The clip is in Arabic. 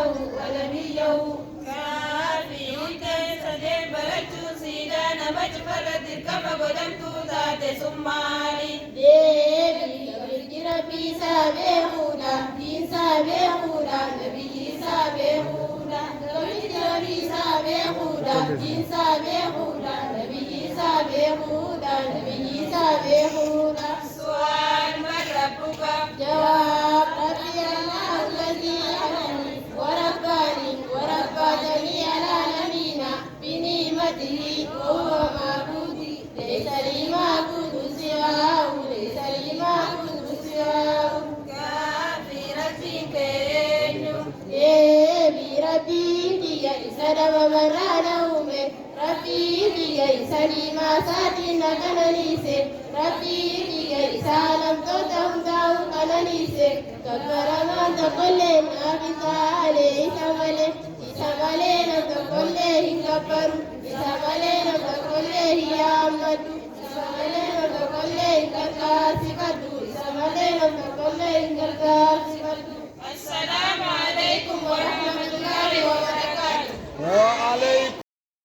رسوله ونبيه كافي سدين بلدت سيدان مجفرة كما قدمت ذات سمالي ديبي قبل ربي سابقونا دين سابقونا نبي سابقونا قبل ربي سابقونا دين سابقونا نبي سابقونا نبي سابقونا سؤال من ربك جواب ربي الله الذي أمرني ورباني وربى جميع العالمين بنعمته وهو معبودي ليس لي معبود سواه ليس لي معبود سواه كافي ربي كينو بربي دي سلام مرانا ومن ربي دي سلي ما ساتنا كنانيسي ربي دي سالم توتهم داو كنانيسي كبر ما تقولين أبي سالي سمالين تقولين كبر سمالين تقولين يا أمد سمالين تقولين كالكاسي كدو سمالين تقولين كالكاسي